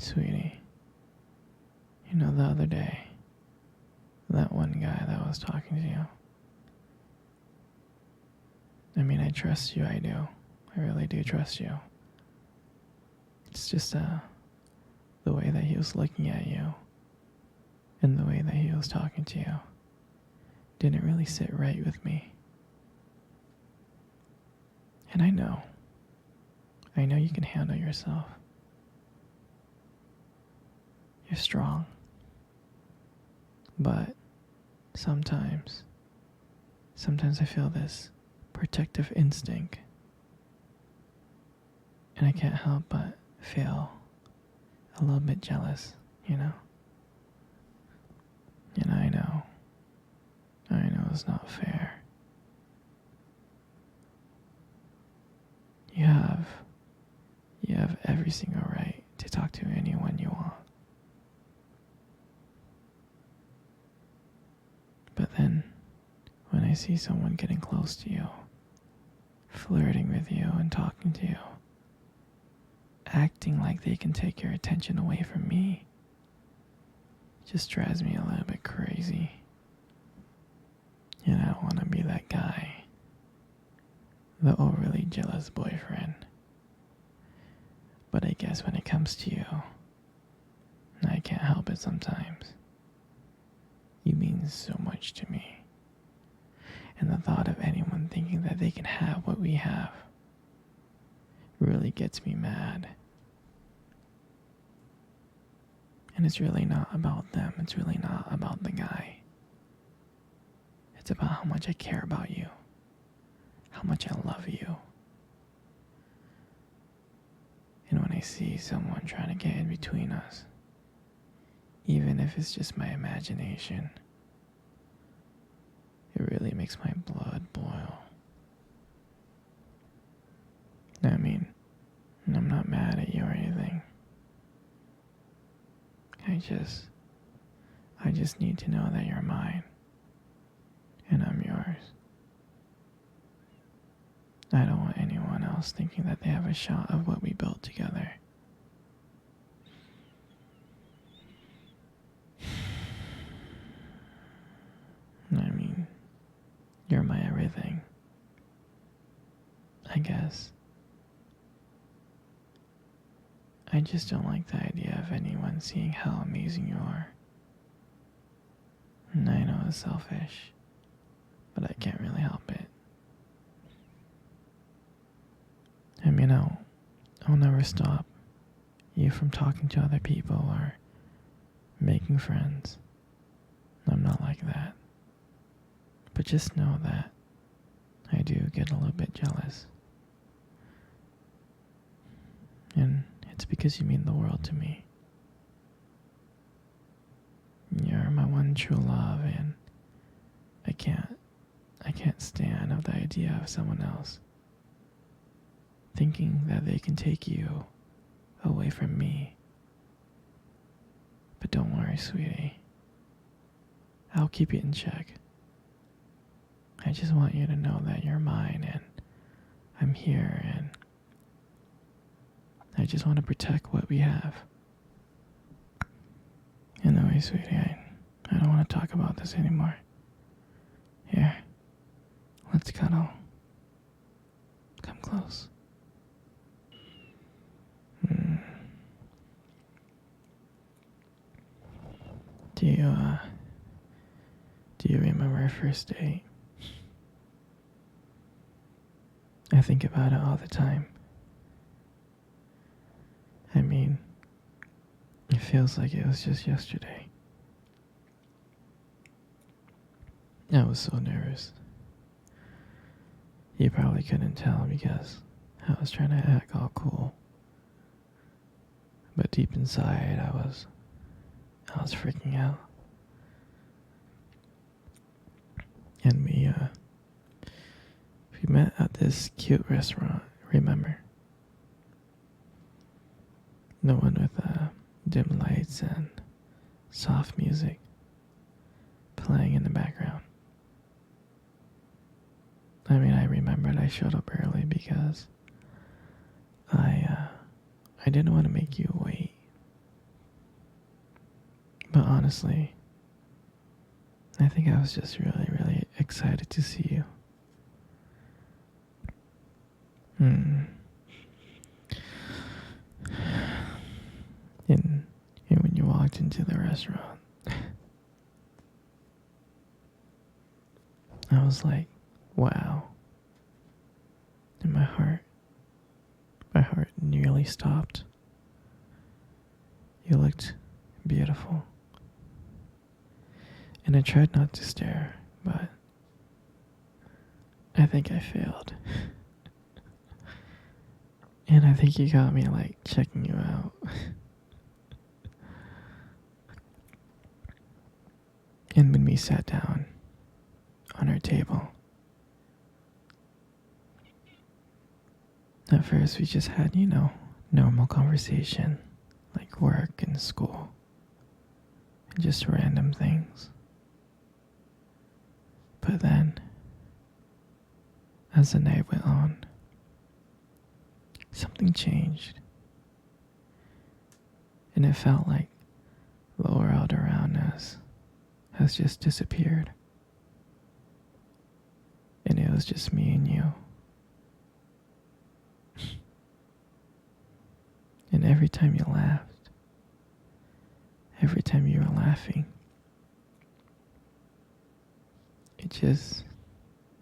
Sweetie, you know the other day, that one guy that was talking to you. I mean, I trust you, I do. I really do trust you. It's just the way that he was looking at you and the way that he was talking to you didn't really sit right with me. And I know you can handle yourself. You're strong. But sometimes I feel this protective instinct. And I can't help but feel a little bit jealous, you know? And I know it's not fair. You have every single right to talk to anyone you want. But then, when I see someone getting close to you, flirting with you and talking to you, acting like they can take your attention away from me, it just drives me a little bit crazy. And I don't want to be that guy, the overly jealous boyfriend. But I guess when it comes to you, I can't help it sometimes. You mean so much to me. And the thought of anyone thinking that they can have what we have really gets me mad. And it's really not about them. It's really not about the guy. It's about how much I care about you. How much I love you. And when I see someone trying to get in between us, even if it's just my imagination, it really makes my blood boil. I mean, I'm not mad at you or anything. I just need to know that you're mine, and I'm yours. I don't want anyone else thinking that they have a shot of what we built together. I mean, you're my everything, I guess. I just don't like the idea of anyone seeing how amazing you are. And I know it's selfish, but I can't really help it. I mean, I'll never stop you from talking to other people or making friends. I'm not like that. But just know that I do get a little bit jealous. And it's because you mean the world to me. You're my one true love, and I can't stand of the idea of someone else thinking that they can take you away from me. But don't worry, sweetie. I'll keep you in check. I just want you to know that you're mine, and I'm here, and I just want to protect what we have. Anyway, sweetie, I don't want to talk about this anymore. Here, let's cuddle. Come close. Do you remember our first date? I think about it all the time. I mean, it feels like it was just yesterday. I was so nervous. You probably couldn't tell because I was trying to act all cool. But deep inside, I was freaking out. And we met at this cute restaurant, remember? The one with dim lights and soft music playing in the background. I mean, I remembered I showed up early because I didn't want to make you wait. But honestly, I think I was just really, really excited to see you. Hmm. And when you walked into the restaurant, I was like, wow. And my heart nearly stopped. You looked beautiful. And I tried not to stare, but I think I failed. And I think you got me like checking you out. And when we sat down on our table, at first we just had, normal conversation, like work and school, and just random things. But then, as the night went on, something changed. And it felt like the world around us has just disappeared. And it was just me and you. And every time you laughed, every time you were laughing,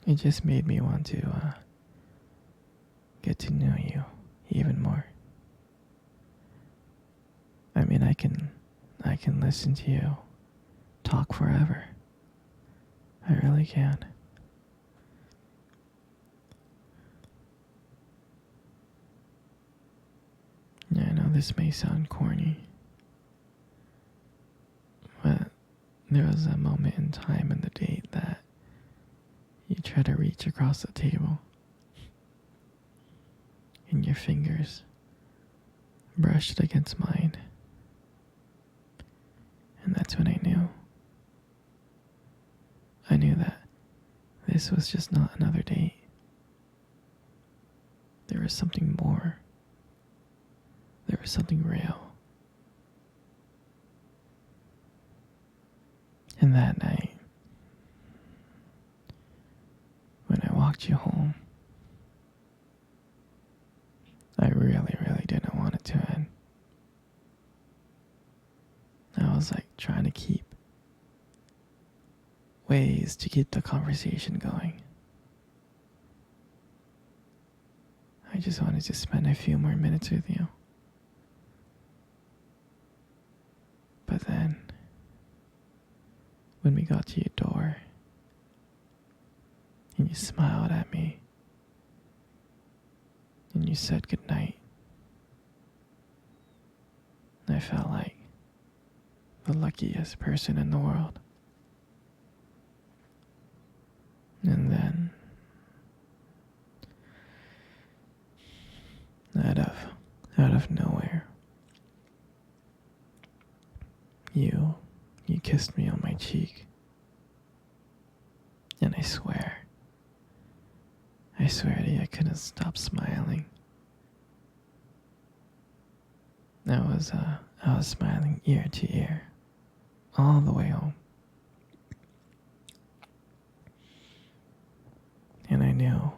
it just made me want to get to know you even more. I mean, I can listen to you talk forever. I really can. Yeah, I know this may sound corny, but there was a moment in time in the date that you tried to reach across the table, and your fingers brushed against mine. And that's when I knew. I knew that this was just not another date. There was something more. There was something real. And that night, when I walked you home, I really, really didn't want it to end. I was like trying to keep ways to keep the conversation going. I just wanted to spend a few more minutes with you. But then, when we got to your door, and you smiled at me, and you said goodnight, I felt like the luckiest person in the world. And then, out of nowhere, you kissed me on my cheek. And I swear to you, I couldn't stop smiling. I was smiling ear to ear, all the way home. And I knew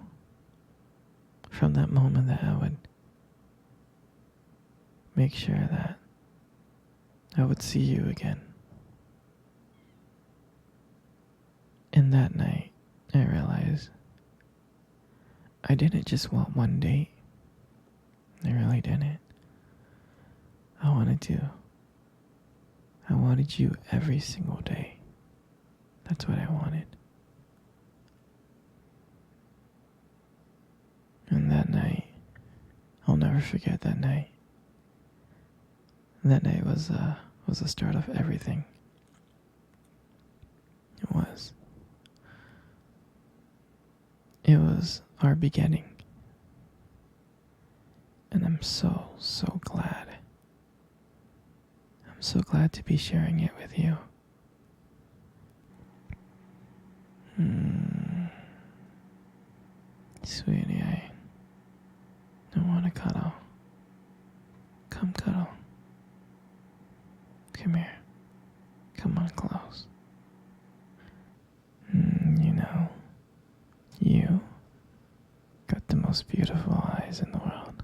from that moment that I would make sure that I would see you again. And that night, I realized I didn't just want one date. I really didn't. I wanted you every single day. That's what I wanted. And that night, I'll never forget that night. That night was the start of everything. It was. It was our beginning. And I'm so, so glad. I'm so glad to be sharing it with you. Sweetie, I want to cuddle. Come cuddle. Come here. most beautiful eyes in the world.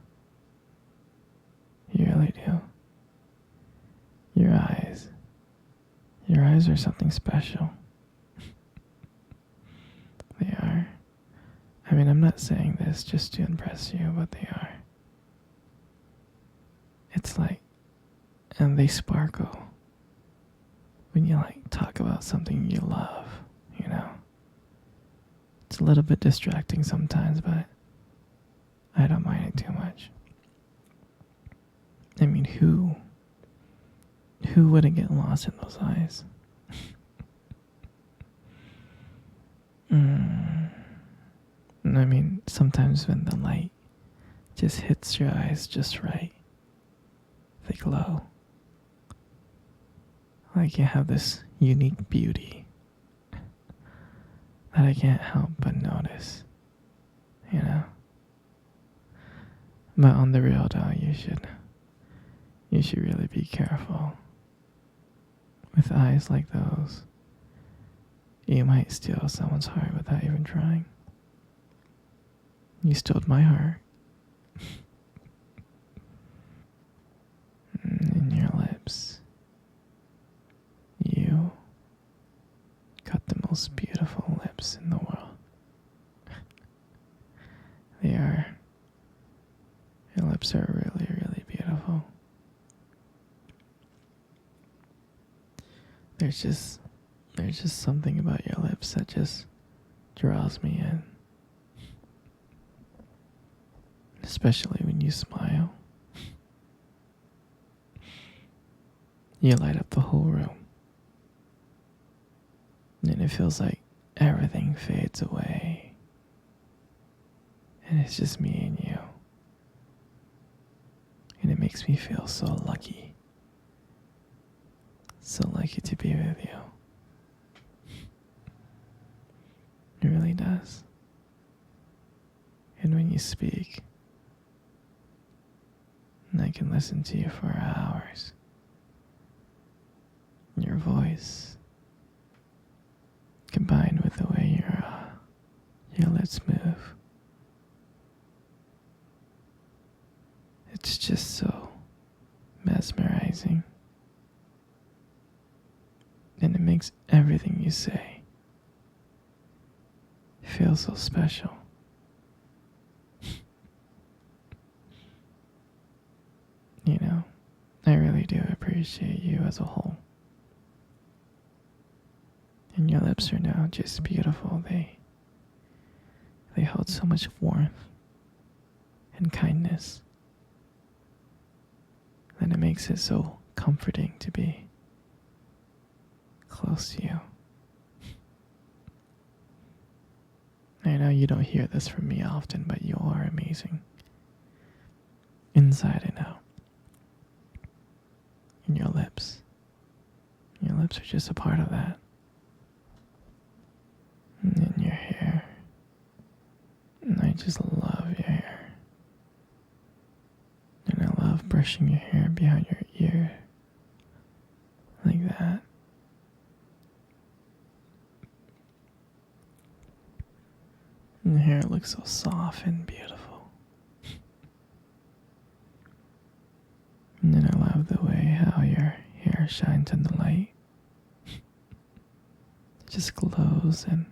You really do. Your eyes. Your eyes are something special. They are. I mean, I'm not saying this just to impress you, but they are. It's like, and they sparkle when you like talk about something you love, you know? It's a little bit distracting sometimes, but I don't mind it too much. I mean, who wouldn't get lost in those eyes? I mean, sometimes when the light just hits your eyes just right, they glow. Like you have this unique beauty that I can't help but notice, you know? But on the real though, you should really be careful. With eyes like those, you might steal someone's heart without even trying. You stole my heart. And your lips. You got the most beautiful lips in the world. They are. Your lips are really, really beautiful. There's just something about your lips that just draws me in. Especially when you smile. You light up the whole room. And it feels like everything fades away. And it's just me and you. And it makes me feel so lucky. So lucky to be with you. It really does. And when you speak, I can listen to you for hours. Your voice, combined with the way your lips move, it's just so mesmerizing. And it makes everything you say feel so special. You know, I really do appreciate you as a whole. And your lips are now just beautiful. They hold so much warmth and kindness that it makes it so comforting to be close to you. I know you don't hear this from me often, but you are amazing. Inside and out. And your lips. Your lips are just a part of that. And then your hair. And I just love your hair. And I love brushing your hair behind your ear. Like that. And the hair looks so soft and beautiful. And then I love the way how your hair shines in the light. It just glows and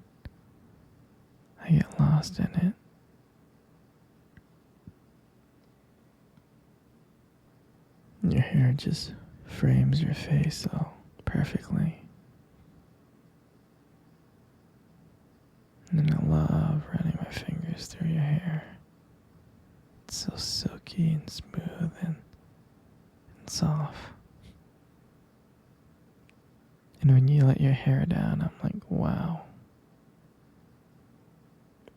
I get lost in it. Your hair just frames your face so perfectly. And then I love running my fingers through your hair. It's so silky and smooth and soft. And when you let your hair down, I'm like, wow.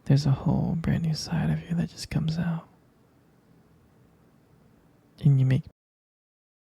There's a whole brand new side of you that just comes out. And you make